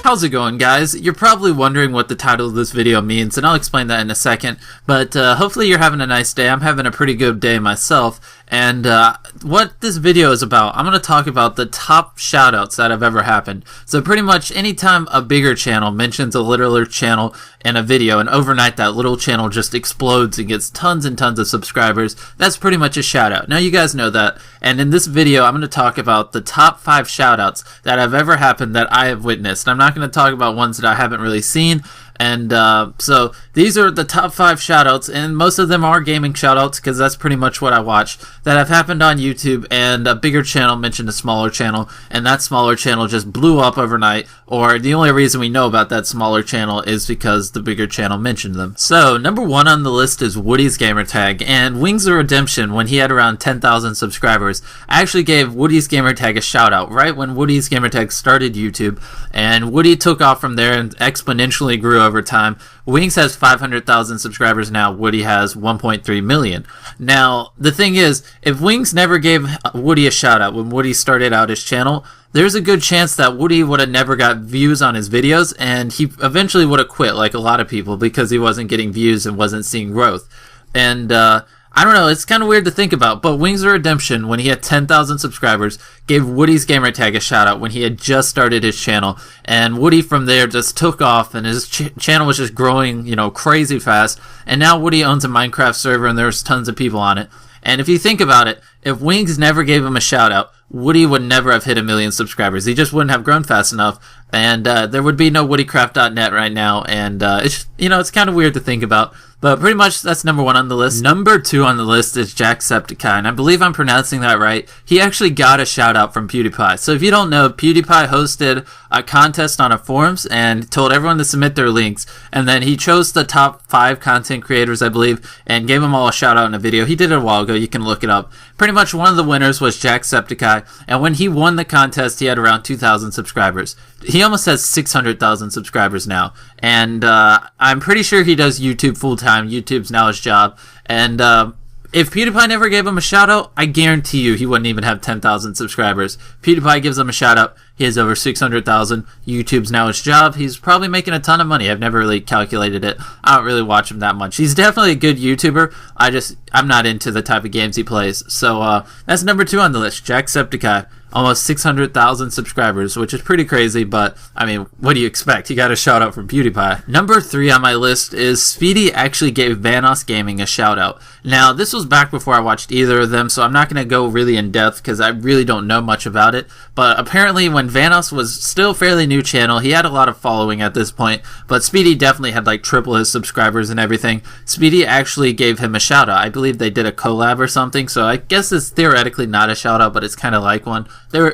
How's it going, guys? You're probably wondering what the title of this video means, and I'll explain that in a second, but hopefully you're having a nice day. I'm having a pretty good day myself, and what this video is about, I'm going to talk about the top shoutouts that have ever happened. So pretty much anytime a bigger channel mentions a littler channel in a video, and overnight that little channel just explodes and gets tons and tons of subscribers, that's pretty much a shoutout. Now you guys know that, and in this video I'm going to talk about the top 5 shoutouts that have ever happened that I have witnessed. I'm not going to talk about ones that I haven't really seen, and so these are the top 5 shoutouts, and most of them are gaming shoutouts because that's pretty much what I watch, that have happened on YouTube, and a bigger channel mentioned a smaller channel, and that smaller channel just blew up overnight, or the only reason we know about that smaller channel is because the bigger channel mentioned them. So number 1 on the list is Woody's Gamertag, and Wings of Redemption, when he had around 10,000 subscribers, I actually gave Woody's Gamertag a shoutout right when Woody's Gamertag started YouTube, and Woody took off from there and exponentially grew over time. Wings has 500,000 subscribers now. Woody has 1.3 million. Now, the thing is, if Wings never gave Woody a shout out when Woody started out his channel, there's a good chance that Woody would have never got views on his videos, and he eventually would have quit like a lot of people because he wasn't getting views and wasn't seeing growth. And I don't know, it's kind of weird to think about, but Wings of Redemption, when he had 10,000 subscribers, gave Woody's Gamertag a shout out when he had just started his channel, and Woody from there just took off, and his channel was just growing, you know, crazy fast, and now Woody owns a Minecraft server and there's tons of people on it. And if you think about it, if Wings never gave him a shout out, Woody would never have hit 1 million subscribers. He just wouldn't have grown fast enough, and there would be no woodycraft.net right now, and it's, you know, it's kind of weird to think about, but pretty much that's number 1 on the list. Number 2 on the list is Jacksepticeye, and I believe I'm pronouncing that right. He actually got a shout out from PewDiePie. So if you don't know, PewDiePie hosted a contest on a forums and told everyone to submit their links, and then he chose the top 5 content creators, I believe, and gave them all a shout out in a video. He did it a while ago, you can look it up. Pretty much one of the winners was Jacksepticeye, and when he won the contest, he had around 2,000 subscribers. He almost has 600,000 subscribers now, and I'm pretty sure he does YouTube full-time. YouTube's now his job, and if PewDiePie never gave him a shout out, I guarantee you he wouldn't even have 10,000 subscribers. PewDiePie gives him a shout out, he has over 600,000. YouTube's now his job. He's probably making a ton of money. I've never really calculated it. I don't really watch him that much. He's definitely a good YouTuber. I'm not into the type of games he plays. So that's number 2 on the list, Jacksepticeye. Almost 600,000 subscribers, which is pretty crazy, but I mean, what do you expect? He got a shout out from PewDiePie. Number 3 on my list is Speedy actually gave Vanoss Gaming a shout out. Now, this was back before I watched either of them, so I'm not going to go really in depth because I really don't know much about it, but apparently when Vanoss was still a fairly new channel, he had a lot of following at this point, but Speedy definitely had like triple his subscribers and everything. Speedy actually gave him a shout out. I believe they did a collab or something, so I guess it's theoretically not a shout out, but it's kind of like one.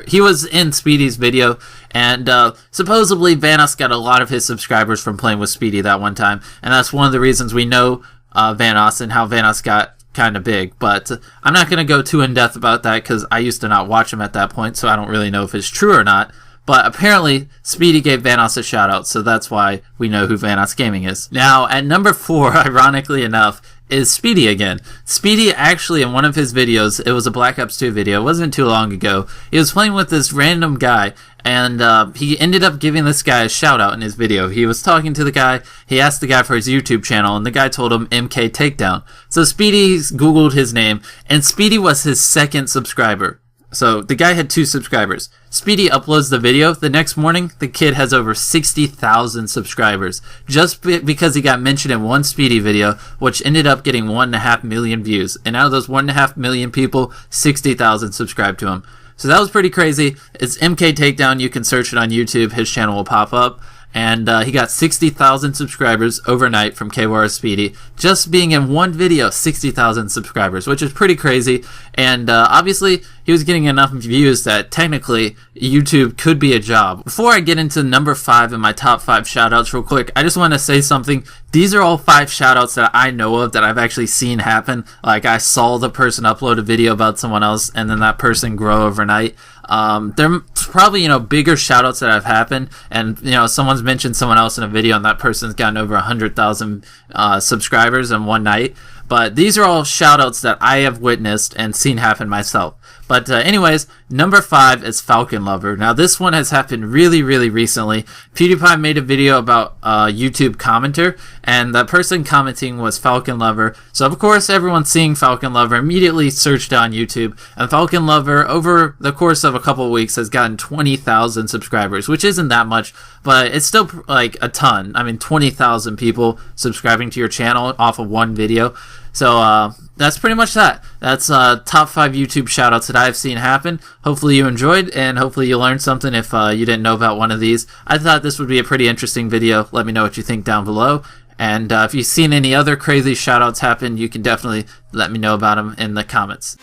He was in Speedy's video, and supposedly Vanoss got a lot of his subscribers from playing with Speedy that one time, and that's one of the reasons we know Vanoss and how Vanoss got kind of big. But I'm not going to go too in depth about that because I used to not watch him at that point, so I don't really know if it's true or not. But apparently, Speedy gave Vanoss a shout out, so that's why we know who Vanoss Gaming is. Now, at number 4, ironically enough, is Speedy again. Speedy actually, in one of his videos, it was a Black Ops 2 video, it wasn't too long ago, he was playing with this random guy, and he ended up giving this guy a shout out in his video. He was talking to the guy, he asked the guy for his YouTube channel, and the guy told him MK Takedown. So Speedy Googled his name, and Speedy was his 2nd subscriber. So the guy had 2 subscribers. Speedy uploads the video. The next morning, the kid has over 60,000 subscribers. Just because he got mentioned in one Speedy video, which ended up getting 1.5 million views. And out of those 1.5 million people, 60,000 subscribed to him. So that was pretty crazy. It's MK Takedown. You can search it on YouTube. His channel will pop up. And he got 60,000 subscribers overnight from KWR Speedy. Just being in one video, 60,000 subscribers, which is pretty crazy. And obviously, he was getting enough views that technically YouTube could be a job. Before I get into number 5 in my top 5 shoutouts real quick, I just want to say something. These are all 5 shoutouts that I know of that I've actually seen happen. Like, I saw the person upload a video about someone else and then that person grow overnight. There probably, you know, bigger shoutouts that have happened, and, you know, someone's mentioned someone else in a video and that person's gotten over 100,000 subscribers in one night. But these are all shoutouts that I have witnessed and seen happen myself. But anyways, number 5 is Falcon Lover. Now this one has happened really recently. PewDiePie made a video about YouTube commenter, and the person commenting was Falcon Lover. So of course everyone seeing Falcon Lover immediately searched on YouTube, and Falcon Lover over the course of a couple of weeks has gotten 20,000 subscribers, which isn't that much, but it's still like a ton. I mean, 20,000 people subscribing to your channel off of one video. So that's pretty much that. That's top 5 YouTube shoutouts that I've seen happen. Hopefully you enjoyed, and hopefully you learned something if you didn't know about one of these. I thought this would be a pretty interesting video. Let me know what you think down below. And if you've seen any other crazy shoutouts happen, you can definitely let me know about them in the comments.